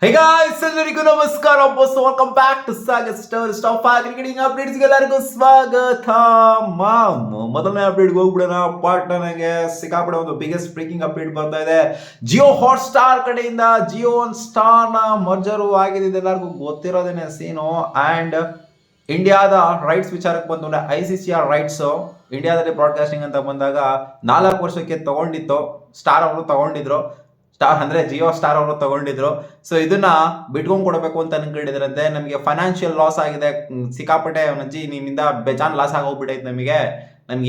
Hey guys, ಎಲ್ಲರಿಗೂ ನಮಸ್ಕಾರ. Welcome back to Sagar stop cricketing ಅಪ್ಡೇಟ್ಸ್ಗೆ ಎಲ್ಲರಿಗೂ ಸ್ವಾಗತ. ಮೊದಲನೇ ಅಪ್ಡೇಟ್ಗೆ ಹೋಗ್ಬಿಡೋಣ. ಪಾಟ್ನಾಗೆ ಸಿಕ್ಕಾಪಡೆ ಒಂದು ಬಿಗ್ಗೆಸ್ಟ್ ಬ್ರೇಕಿಂಗ್ ಅಪ್ಡೇಟ್ ಬರ್ತಾ ಇದೆ. ಜಿಯೋ ಹಾಟ್ ಸ್ಟಾರ್ ಕಡೆಯಿಂದ ಜಿಯೋ ಒನ್ ಸ್ಟಾರ್ ನ ಮರ್ಜರು ಆಗಿದೆ. ಎಲ್ಲರಿಗೂ ಗೊತ್ತಿರೋದೇನೆ ಸೀನು. ಅಂಡ್ ಇಂಡಿಯಾದ ರೈಟ್ಸ್ ವಿಚಾರಕ್ಕೆ ಬಂದು ICCR ರೈಟ್ಸ್ ಇಂಡಿಯಾದಲ್ಲಿ ಬ್ರಾಡ್ಕಾಸ್ಟಿಂಗ್ ಅಂತ ಬಂದಾಗ 4 ವರ್ಷಕ್ಕೆ ತಗೊಂಡಿತ್ತು. ಸ್ಟಾರ್ ಅವರು ತಗೊಂಡಿದ್ರು. ಸ್ಟಾರ್ ಅಂದ್ರೆ ಜಿಯೋ ಸ್ಟಾರ್ ಅವರು ತಗೊಂಡಿದ್ರು. ಸೊ ಇದನ್ನ ಬಿಟ್ಕೊಂಡ್ ಕೊಡಬೇಕು ಅಂತ ಅನ್ಕೊಂಡಿದ್ರಂತೆ. ನಮಗೆ ಫೈನಾನ್ಷಿಯಲ್ ಲಾಸ್ ಆಗಿದೆ ಸಿಕ್ಕಾಪಟ್ಟೆ. ನಜ್ಜಿ ನಿಮ್ಮಿಂದ ಬೇಜಾನ್ ಲಾಸ್ ಆಗೋಗ್ಬಿಟ್ಟೈತೆ ನಮಗೆ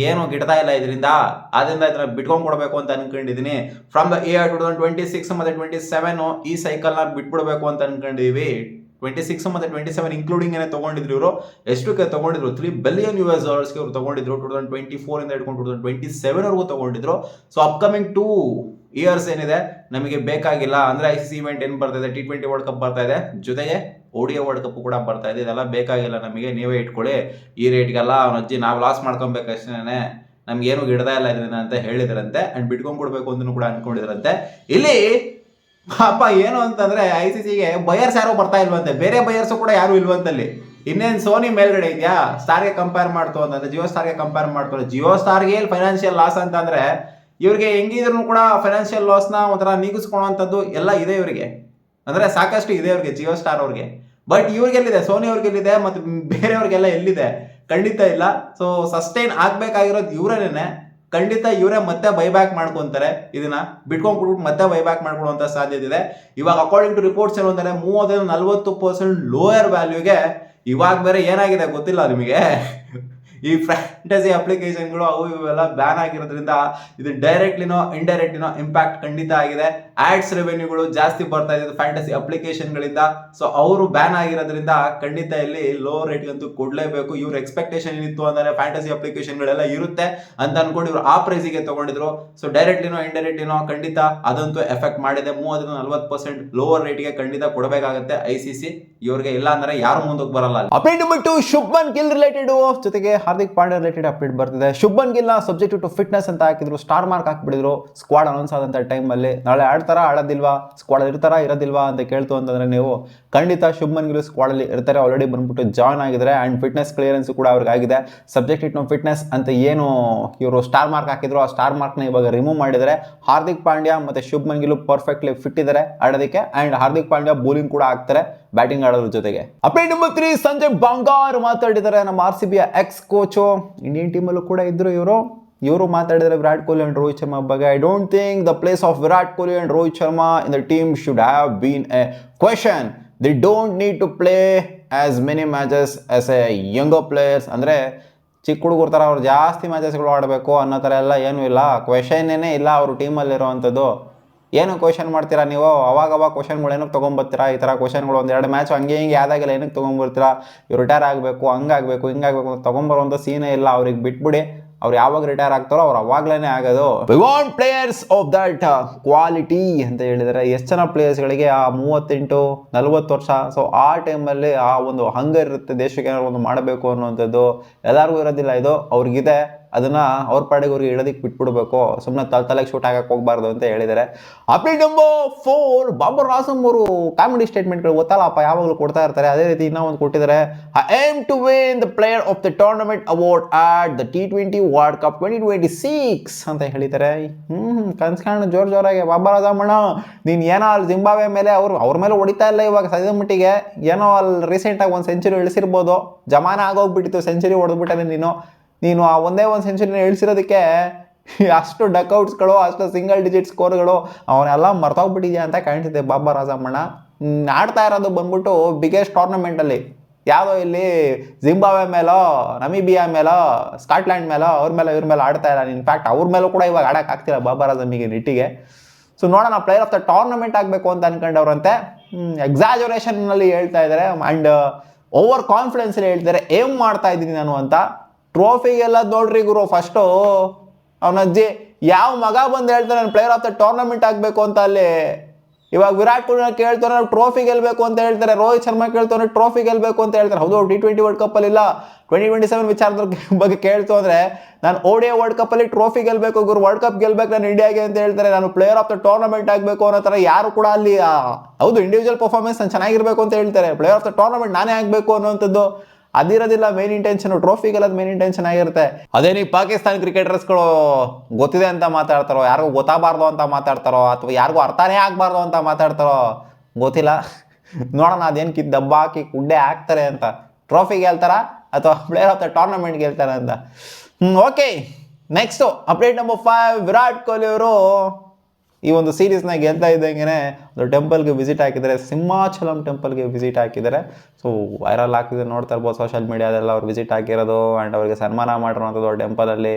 ಏನು ಗಿಡ್ತಾ ಇಲ್ಲ ಇದರಿಂದ. ಆದ್ರಿಂದ ಇದನ್ನ ಬಿಟ್ಕೊಂಡ್ ಕೊಡಬೇಕು ಅಂತ ಅನ್ಕೊಂಡಿದೀನಿ. ಫ್ರಮ್ ದ ಇಯರ್ 2026 ಮತ್ತೆ 27 ಈ ಸೈಕಲ್ ನ ಬಿಟ್ಬಿಡ್ಬೇಕು ಅಂತ ಅನ್ಕೊಂಡಿದೀವಿ. 26 ಮತ್ತೆ 27 ಇನ್ಕ್ಲೂಡಿಂಗ್ ಏನೇ ತಗೊಂಡಿದ್ರು ಇವರು. ಎಷ್ಟಕ್ಕೆ ತಗೊಂಡಿದ್ರು? $3 billion ಇವರು ತಗೊಂಡಿದ್ರು. 2024 ಇಂದ ಹಿಡ್ಕೊಂಡು 2027 ವರೆಗೂ ತಗೊಂಡಿದ್ರು. ಸೊ ಅಪ್ಕಮಿಂಗ್ 2 ಇಯರ್ಸ್ ಏನಿದೆ ನಮಗೆ ಬೇಕಾಗಿಲ್ಲ. ಅಂದ್ರೆ ICC ಇವೆಂಟ್ ಏನ್ ಬರ್ತಾ ಇದೆ, T20 ವರ್ಲ್ಡ್ ಕಪ್ ಬರ್ತಾ ಇದೆ, ಜೊತೆಗೆ ODI ವರ್ಲ್ಡ್ ಕಪ್ ಕೂಡ ಬರ್ತಾ ಇದೆ. ಇದೆಲ್ಲ ಬೇಕಾಗಿಲ್ಲ ನಮಗೆ, ನೀವೇ ಇಟ್ಕೊಳ್ಳಿ. ಈ ರೇಟ್ಗೆಲ್ಲ ಅಜ್ಜಿ ನಾವು ಲಾಸ್ ಮಾಡ್ಕೊಬೇಕಷ್ಟೇನೆ, ನಮ್ಗೆ ಏನು ಗಿಡದ ಇಲ್ಲ ಇದರಿಂದ ಅಂತ ಹೇಳಿದ್ರಂತೆ. ಅಂಡ್ ಬಿಟ್ಕೊಂಡ್ ಕೊಡ್ಬೇಕು ಅಂತ ಕೂಡ ಅನ್ಕೊಂಡಿದ್ರಂತೆ. ಇಲ್ಲಿ ಪಾಪ ಏನು ಅಂತಂದ್ರೆ ICCಗೆ ಬಯರ್ಸ್ ಯಾರು ಬರ್ತಾ ಇಲ್ವಂತೆ. ಬೇರೆ ಬಯರ್ಸ್ ಕೂಡ ಯಾರು ಇಲ್ವಂತಲ್ಲಿ. ಇನ್ನೇನ್ ಸೋನಿ ಮೇಲ್ಗಡೆ ಇದೆಯಾ? ಸ್ಟಾರ್ಗೆ ಕಂಪೇರ್ ಮಾಡ್ತು ಅಂತಂದ್ರೆ, ಜಿಯೋ ಸ್ಟಾರ್ಗೆ ಕಂಪೇರ್ ಮಾಡ್ತಾರೆ. ಜಿಯೋ ಸ್ಟಾರ್ಗೆ ಫೈನಾನ್ಷಿಯಲ್ ಲಾಸ್ ಅಂತಂದ್ರೆ ಇವ್ರಿಗೆ ಹೆಂಗಿದ್ರು ಕೂಡ ಫೈನಾನ್ಷಿಯಲ್ ಲಾಸ್ನ ಒಂಥರ ನೀಗಿಸ್ಕೊಳ್ಳುವಂಥದ್ದು ಎಲ್ಲ ಇದೆ ಇವರಿಗೆ. ಅಂದ್ರೆ ಸಾಕಷ್ಟು ಇದೆ ಇವ್ರಿಗೆ, ಜಿಯೋ ಸ್ಟಾರ್ ಅವ್ರಿಗೆ. ಬಟ್ ಇವ್ರಿಗೆಲ್ಲಿದೆ? ಸೋನಿ ಅವ್ರಿಗೆಲ್ಲಿದೆ? ಮತ್ತೆ ಬೇರೆಯವ್ರಿಗೆಲ್ಲ ಎಲ್ಲಿದೆ? ಖಂಡಿತ ಇಲ್ಲ. ಸೊ ಸಸ್ಟೈನ್ ಆಗ್ಬೇಕಾಗಿರೋದು ಇವರೇನೆ. ಖಂಡಿತ ಇವರೇ ಮತ್ತೆ ಬೈಬ್ಯಾಕ್ ಮಾಡ್ಕೊಂತಾರೆ. ಇದನ್ನ ಬಿಟ್ಕೊಂಡ್ಬಿಟ್ಬಿಟ್ಟು ಮತ್ತೆ ಬೈಬ್ಯಾಕ್ ಮಾಡ್ಕೊಳ್ಳುವಂತ ಸಾಧ್ಯತೆ ಇದೆ. ಇವಾಗ ಅಕಾರ್ಡಿಂಗ್ ಟು ರಿಪೋರ್ಟ್ಸ್ ಏನು ಅಂತಾರೆ, 30-40% ಲೋಯರ್ ವ್ಯಾಲ್ಯೂಗೆ. ಇವಾಗ ಬೇರೆ ಏನಾಗಿದೆ ಗೊತ್ತಿಲ್ಲ ನಿಮಗೆ, ಈ ಫ್ಯಾಂಟಸಿ ಅಪ್ಲಿಕೇಶನ್ಗಳು ಅವು ಇವೆಲ್ಲ ಬ್ಯಾನ್ ಆಗಿರೋದ್ರಿಂದ ಇದು ಡೈರೆಕ್ಟ್ಲಿನೋ ಇಂಡೈರೆಕ್ಟ್ಲಿನೋ ಇಂಪ್ಯಾಕ್ಟ್ ಖಂಡಿತ ಆಗಿದೆ. ಆಡ್ಸ್ ರೆವೆನ್ಯೂಗಳು ಜಾಸ್ತಿ ಬರ್ತಾ ಇದೆ ಫ್ಯಾಂಟಸಿ ಅಪ್ಲಿಕೇಶನ್ಗಳಿಂದ. ಸೊ ಅವರು ಬ್ಯಾನ್ ಆಗಿರೋದ್ರಿಂದ ಖಂಡಿತ ಇಲ್ಲಿ ಲೋ ರೇಟ್ಗಂತೂ ಕೊಡ್ಲೇಬೇಕು. ಇವ್ರ ಎಕ್ಸ್ಪೆಕ್ಟೇಷನ್ ಏನಿತ್ತು ಅಂದ್ರೆ ಫ್ಯಾಂಟಸಿ ಅಪ್ಲಿಕೇಶನ್ಗಳೆಲ್ಲ ಇರುತ್ತೆ ಅಂತ ಅನ್ಕೊಂಡು ಇವ್ರು ಆ ಪ್ರೈಸಿಗೆ ತಗೊಂಡಿದ್ರು. ಸೊ ಡೈರೆಕ್ಟ್ಲಿನೋ ಇಂಡೈರೆಕ್ಟ್ಲಿನೋ ಖಂಡಿತ ಅದಂತೂ ಎಫೆಕ್ಟ್ ಮಾಡಿದೆ. 30-40% ಲೋವರ್ ರೇಟ್ಗೆ ಖಂಡಿತ ಕೊಡಬೇಕಾಗುತ್ತೆ ICC ಇವ್ರಿಗೆ. ಇಲ್ಲ ಅಂದ್ರೆ ಯಾರು ಮುಂದಕ್ಕೆ ಬರಲ್ಲ. Update number 2 Shubman Gill related, ಜೊತೆಗೆ ಹಾರ್ದಿಕ್ ಪಾಂಡ್ಯ ರಿಲೇಟೆಡ್ ಅಪ್ಡೇಟ್ ಬರ್ತಿದೆ. ಶುಭ್ಮನ್ ಗಿಲ್ ನ ಸಬ್ಜೆಕ್ಟ್ ಟು ಫಿಟ್ನೆಸ್ ಅಂತ ಹಾಕಿದ್ರು, ಸ್ಟಾರ್ ಮಾರ್ಕ್ ಹಾಕ್ಬಿಡಿದ್ರು ಸ್ಕ್ವಾಡ್ ಅನೌನ್ಸ್ ಆದಂತ ಟೈಮ್ ಅಲ್ಲಿ. ನಾಳೆ ಆಡ್ತಾರಾ ಆಡೋದಿಲ್ವಾ, ಸ್ಕ್ವಾಡ್ ಇರ್ತಾರಾ ಇರೋದಿಲ್ವಾ ಅಂತ ಕೇಳ್ತು ಅಂತಂದ್ರೆ ನೀವು, ಖಂಡಿತ ಶುಭ್ಮನ್ ಗಿಲ್ ಸ್ಕ್ವಾಡ್ ಅಲ್ಲಿ ಇರ್ತಾರೆ. ಆಲ್ರೆಡಿ ಬಂದ್ಬಿಟ್ಟು ಜಾಯ್ನ್ ಆಗಿದ್ದಾರೆ. ಅಂಡ್ ಫಿಟ್ನೆಸ್ ಕ್ಲಿಯರೆನ್ಸ್ ಕೂಡ ಅವ್ರಿಗೆ ಆಗಿದೆ. ಸಬ್ಜೆಕ್ಟ್ ಟು ಫಿಟ್ನೆಸ್ ಅಂತ ಏನು ಇವರು ಸ್ಟಾರ್ ಮಾರ್ಕ್ ಹಾಕಿದ್ರು, ಆ ಸ್ಟಾರ್ ಮಾರ್ಕ್ ನ ಇವಾಗ ರಿಮೂವ್ ಮಾಡಿದರೆ. ಹಾರ್ದಿಕ್ ಪಾಂಡ್ಯ ಮತ್ತೆ ಶುಭ್ಮನ್ ಗಿಲ್ ಪರ್ಫೆಕ್ಟ್ಲಿ ಫಿಟ್ ಇದ್ದಾರೆ ಆಡೋದಕ್ಕೆ. ಅಂಡ್ ಹಾರ್ದಿಕ್ ಪಾಂಡ್ಯ ಬೌಲಿಂಗ್ ಕೂಡ ಆಗ್ತಾರೆ ಬ್ಯಾಟಿಂಗ್ ಆಡೋದ್ರ ಜೊತೆಗೆ. ಅಪ್ಡೇಟ್ ನಂಬರ್ 3 ಸಂಜಯ್ ಬಂಗಾರ್ ಮಾತಾಡಿದ್ದಾರೆ. ನಮ್ಮ RCB ex coach, Indian team ಅಲ್ಲೂ ಕೂಡ ಇದ್ರು ಇವರು ಮಾತಾಡಿದರೆ ವಿರಾಟ್ ಕೊಹ್ಲಿ ಅಂಡ್ ರೋಹಿತ್ ಶರ್ಮಾ ಬಗ್ಗೆ. I don't think the place of Virat Kohli and Rohit Sharma in the team should have been a question. They don't need to play as many matches as a younger players. ಅಂದರೆ ಚಿಕ್ಕ ಹುಡುಗರ ಥರ ಅವ್ರು ಜಾಸ್ತಿ ಮ್ಯಾಚಸ್ಗಳು ಆಡಬೇಕು ಅನ್ನೋ ಥರ ಎಲ್ಲ ಏನೂ ಇಲ್ಲ. ಕ್ವೆಶನ್ನೇ ಇಲ್ಲ ಅವ್ರ ಟೀಮಲ್ಲಿರೋವಂಥದ್ದು. ಏನು ಕ್ವೆಶನ್ ಮಾಡ್ತೀರಾ ನೀವು? ಅವಾಗ ಕ್ವೆಶನ್ಗಳು ಏನಕ್ಕೆ ತೊಗೊಂಬರ್ತೀರಾ? ಈ ಥರ ಕ್ವೆಶನ್ಗಳು 1-2 ಮ್ಯಾಚ್ ಹಂಗೆ ಹಿಂಗೆ ಯಾವ್ದಾಗೆಲ್ಲ ಏನಕ್ಕೆ ತೊಗೊಂಬರ್ತೀರಾ? ಇವ್ರು ರಿಟೈರ್ ಆಗಬೇಕು, ಹಂಗಾಗಬೇಕು ಹಿಂಗಾಗಬೇಕು ಅಂತ ತೊಗೊಂಬರುವಂಥ ಸೀನೇ ಇಲ್ಲ. ಅವ್ರಿಗೆ ಬಿಟ್ಬಿಡಿ, ಅವ್ರು ಯಾವಾಗ ರಿಟೈರ್ ಆಗ್ತಾರೋ ಅವ್ರು ಅವಾಗ್ಲೇ ಆಗೋದು. We want players of that quality ಅಂತ ಹೇಳಿದರೆ. ಎಷ್ಟು ಜನ ಪ್ಲೇಯರ್ಸ್ಗಳಿಗೆ ಆ 38-40 ವರ್ಷ, ಸೊ ಆ ಟೈಮಲ್ಲಿ ಆ ಒಂದು ಹಂಗರ್ ಇರುತ್ತೆ, ದೇಶಕ್ಕೆ ಏನಾದ್ರು ಒಂದು ಮಾಡಬೇಕು ಅನ್ನುವಂಥದ್ದು. ಎಲ್ಲರಿಗೂ ಇರೋದಿಲ್ಲ ಇದು, ಅವ್ರಿಗಿದೆ. ಅದನ್ನ ಅವ್ರ ಪಾಡಿಗೆ ಅವ್ರಿಗೆ ಇಡೋದಕ್ಕೆ ಬಿಟ್ಬಿಡ್ಬೇಕು. ಸುಮ್ಮನೆ ತಲೆಗೆ ಶೂಟ್ ಆಗಕ್ಕೆ ಹೋಗ್ಬಾರ್ದು ಅಂತ ಹೇಳಿದ್ದಾರೆ. ಅಪ್ಡೇಟ್ ನಂಬರ್ 4 ಬಾಬರ್ ಆಸಮ್ ಅವರು ಕಾಮಿಡಿ ಸ್ಟೇಟ್ಮೆಂಟ್ಗಳು ಗೊತ್ತಲ್ಲಪ್ಪ, ಯಾವಾಗಲೂ ಕೊಡ್ತಾ ಇರ್ತಾರೆ. ಅದೇ ರೀತಿ ಇನ್ನೂ ಒಂದು ಕೊಟ್ಟಿದ್ದಾರೆ. I aim to win the player of the tournament award at the T20 world cup 2026 ಅಂತ ಹೇಳಿದ್ದಾರೆ. ಕನ್ಸ್ಕೊಂಡು ಜೋರಾಗಿ ಬಾಬರ್ ಆಸಮ್ ಅಣ್ಣ, ನೀನು ಏನೋ ಅಲ್ಲಿ ಜಿಂಬಾಬ್ವೆ ಮೇಲೆ ಅವ್ರ ಮೇಲೆ ಹೊಡಿತಾ ಇಲ್ಲ ಇವಾಗ ಸದ್ಯದ ಮಟ್ಟಿಗೆ. ಏನೋ ಅಲ್ಲಿ ರೀಸೆಂಟಾಗಿ ಒಂದು ಸೆಂಚುರಿ ಇಳಿಸಿರ್ಬೋದು, ಜಮಾನ ಆಗೋಗ್ಬಿಟ್ಟಿತ್ತು, ಸೆಂಚುರಿ ಹೊಡೆದ್ಬಿಟ್ಟೆ ನೀನು ಆ ಒಂದೇ ಒಂದು ಸೆಂಚುರಿನ ಇಳಿಸಿರೋದಕ್ಕೆ ಅಷ್ಟು ಡಕ್ಔಟ್ಸ್ಗಳು, ಅಷ್ಟು ಸಿಂಗಲ್ ಡಿಜಿಟ್ ಸ್ಕೋರ್ಗಳು ಅವನ್ನೆಲ್ಲ ಮರ್ತೋಗ್ಬಿಟ್ಟಿದ್ಯಾ ಅಂತ ಕಾಣಿಸುತ್ತೆ ಬಾಬರ್ ಆಸಮ್ ಅಣ್ಣ. ಆಡ್ತಾ ಇರೋದು ಬಂದ್ಬಿಟ್ಟು ಬಿಗ್ಗೆಸ್ಟ್ ಟೂರ್ನಮೆಂಟಲ್ಲಿ, ಯಾವುದೋ ಇಲ್ಲಿ ಜಿಂಬಾಬ್ವೆ ಮೇಲೋ, ನಮೀಬಿಯಾ ಮೇಲೋ, ಸ್ಕಾಟ್ಲ್ಯಾಂಡ್ ಮೇಲೋ, ಅವ್ರ ಮೇಲೆ ಇವ್ರ ಮೇಲೆ ಆಡ್ತಾ ಇಲ್ಲ. ಇನ್ಫ್ಯಾಕ್ಟ್ ಅವ್ರ ಮೇಲೂ ಕೂಡ ಇವಾಗ ಆಡೋಕೆ ಆಗ್ತಿಲ್ಲ ಬಾಬರ್ ಆಸಮಿಗೆ ನಿಟ್ಟಿಗೆ. ಸೊ ನೋಡೋಣ, ಪ್ಲೇಯರ್ ಆಫ್ ದ ಟೂರ್ನಮೆಂಟ್ ಆಗಬೇಕು ಅಂತ ಅನ್ಕೊಂಡವ್ರಂತೆ. ಎಕ್ಸಾಜುರೇಷನ್ನಲ್ಲಿ ಹೇಳ್ತಾ ಇದ್ದಾರೆ. ಆ್ಯಂಡ್ ಓವರ್ ಕಾನ್ಫಿಡೆನ್ಸಲ್ಲಿ ಹೇಳ್ತಾರೆ, ಏಮ್ ಮಾಡ್ತಾ ಇದ್ದೀನಿ ನಾನು ಅಂತ. ಟ್ರೋಫಿಗೆಲ್ಲ ನೋಡ್ರಿ ಗುರು, ಫಸ್ಟು ಅವನ ಅಜ್ಜಿ ಯಾವ ಮಗ ಬಂದು ಹೇಳ್ತಾರೆ ನಾನು ಪ್ಲೇಯರ್ ಆಫ್ ದ ಟೂರ್ನಮೆಂಟ್ ಆಗಬೇಕು ಅಂತ ಅಲ್ಲಿ ಇವಾಗ ವಿರಾಟ್ ಕೊಹ್ಲಿ ಕೇಳ್ತಾರೆ ನಾವು ಟ್ರೋಫಿ ಗೆಲ್ಬೇಕು ಅಂತ ಹೇಳ್ತಾರೆ, ರೋಹಿತ್ ಶರ್ಮಾ ಕೇಳ್ತಾರೆ ಟ್ರೋಫಿ ಗೆಲ್ಬೇಕು ಅಂತ ಹೇಳ್ತಾರೆ. ಹೌದು T20 ವರ್ಲ್ಡ್ ಕಪ್ ಅಲ್ಲಿ ಇಲ್ಲ, 2027 ವಿಚಾರದ ಬಗ್ಗೆ ಕೇಳ್ತು ಅಂದ್ರೆ ನಾನು ODI ವರ್ಲ್ಡ್ ಕಪ್ ಅಲ್ಲಿ ಟ್ರೋಫಿ ಗೆಲ್ಬೇಕು ಗುರು, ವರ್ಲ್ಡ್ ಕಪ್ ಗೆಲ್ಬೇಕು ನಾನು ಇಂಡಿಯಾಗೆ ಅಂತ ಹೇಳ್ತಾರೆ. ನಾನು ಪ್ಲೇಯರ್ ಆಫ್ ದ ಟೂರ್ನಮೆಂಟ್ ಆಗಬೇಕು ಅನ್ನೋ ಥರ ಯಾರು ಕೂಡ ಅಲ್ಲಿ ಹೌದು ಇಂಡಿವಿಜುವಲ್ ಪರ್ಫಾರ್ಮೆನ್ಸ್ ನಾನು ಚೆನ್ನಾಗಿರ್ಬೇಕು ಅಂತ ಹೇಳ್ತಾರೆ, ಪ್ಲೇಯರ್ ಆಫ್ ದ ಟೂರ್ನಮೆಂಟ್ ನಾನೇ ಆಗಬೇಕು ಅನ್ನೋಂಥದ್ದು ಅದಿರೋದಿಲ್ಲ. ಮೇನ್ ಇಂಟೆನ್ಷನ್ ಟ್ರೋಫಿ ಗೆಲ್ಲೋದು ಮೇನ್ ಇಂಟೆನ್ಷನ್ ಆಗಿರುತ್ತೆ. ಅದೇ ನೀವು ಪಾಕಿಸ್ತಾನ ಕ್ರಿಕೆಟರ್ಸ್ಗಳು ಗೊತ್ತಿದೆ ಅಂತ ಮಾತಾಡ್ತಾರೋ, ಯಾರಿಗೂ ಗೊತ್ತಾಗಬಾರ್ದು ಅಂತ ಮಾತಾಡ್ತಾರೋ, ಅಥವಾ ಯಾರಿಗೂ ಅರ್ಥನೇ ಆಗಬಾರ್ದು ಅಂತ ಮಾತಾಡ್ತಾರೋ ಗೊತ್ತಿಲ್ಲ. ನೋಡೋಣ ಅದೇನು ದಬ್ಬ ಹಾಕಿ ಗುಡ್ಡೆ ಹಾಕ್ತಾರೆ ಅಂತ, ಟ್ರೋಫಿ ಗೆಲ್ತಾರ ಅಥವಾ ಪ್ಲೇಯರ್ ಆಫ್ ದ ಟೂರ್ನಮೆಂಟ್ ಗೆಲ್ತಾರೆ ಅಂತ. Okay, next update number 5. Virat Kohli ಅವರು ಈ ಒಂದು ಸೀರೀಸ್ನ ಗೆಲ್ತಾ ಇದ್ದಂಗೆ ಒಂದು ಟೆಂಪಲ್ಗೆ ವಿಸಿಟ್ ಹಾಕಿದ್ದಾರೆ, ಸಿಂಹಾಚಲಂ ಟೆಂಪಲ್ಗೆ ವಿಸಿಟ್ ಹಾಕಿದ್ದಾರೆ. ಸೊ ವೈರಲ್ ಆಗ್ತಿದೆ, ನೋಡ್ತಾ ಇರ್ಬೋದು ಸೋಷಿಯಲ್ ಮೀಡಿಯಾದೆಲ್ಲ ಅವ್ರು ವಿಸಿಟ್ ಹಾಕಿರೋದು ಆ್ಯಂಡ್ ಅವ್ರಿಗೆ ಸನ್ಮಾನ ಮಾಡಿರುವಂಥದ್ದು ಟೆಂಪಲಲ್ಲಿ.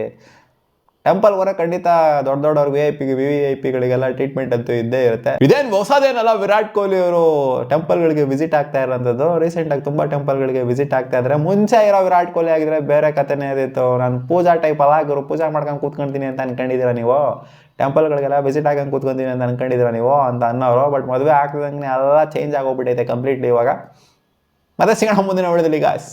ಟೆಂಪಲ್ ಹೊರ ಖಂಡಿತ ದೊಡ್ಡ ದೊಡ್ಡವ್ರ VIP ಗಳಿಗೆಲ್ಲ ಟ್ರೀಟ್ಮೆಂಟ್ ಅಂತೂ ಇದ್ದೇ ಇರುತ್ತೆ. ಇದೇನು ಹೊಸದೇನಲ್ಲ, ವಿರಾಟ್ ಕೊಹ್ಲಿ ಅವರು ಟೆಂಪಲ್ಗಳಿಗೆ ವಿಸಿಟ್ ಆಗ್ತಾ ಇರೋಂಥದ್ದು. ರೀಸೆಂಟಾಗಿ ತುಂಬ ಟೆಂಪಲ್ಗಳಿಗೆ ವಿಸಿಟ್ ಆಗ್ತಾ ಇದ್ದಾರೆ. ಮುಂಚೆ ಇರೋ ವಿರಾಟ್ ಕೊಹ್ಲಿ ಆಗಿದ್ರೆ ಬೇರೆ ಕಥೆನೇ ಇದಿತ್ತು. ನಾನು ಪೂಜಾ ಟೈಪ್ ಅಲ್ಲ ಗುರು, ಪೂಜಾ ಮಾಡ್ಕೊಂಡು ಕೂತ್ಕೊಂತೀನಿ ಅಂತ ಅನ್ಕೊಂಡಿದ್ದೀರಾ ನೀವು, ಟೆಂಪಲ್ಗಳಿಗೆಲ್ಲ ವಿಸಿಟ್ ಆಗಂಗೆ ಕೂತ್ಕೊಂತೀನಿ ಅಂತ ಅನ್ಕೊಂಡಿದ್ದೀರಾ ನೀವು ಅಂತ ಅನ್ನೋರು. ಬಟ್ ಮದುವೆ ಆಗ್ತಿದ್ದಂಗೆ ಎಲ್ಲ ಚೇಂಜ್ ಆಗೋಗ್ಬಿಟ್ಟೈತೆ ಕಂಪ್ಲೀಟ್ಲಿ ಇವಾಗ. ಮತ್ತೆ ಸಿಗೋಣ ಮುಂದಿನ ವಿಡಿಯೋದಲ್ಲಿ ಗಾಯ್ಸ್.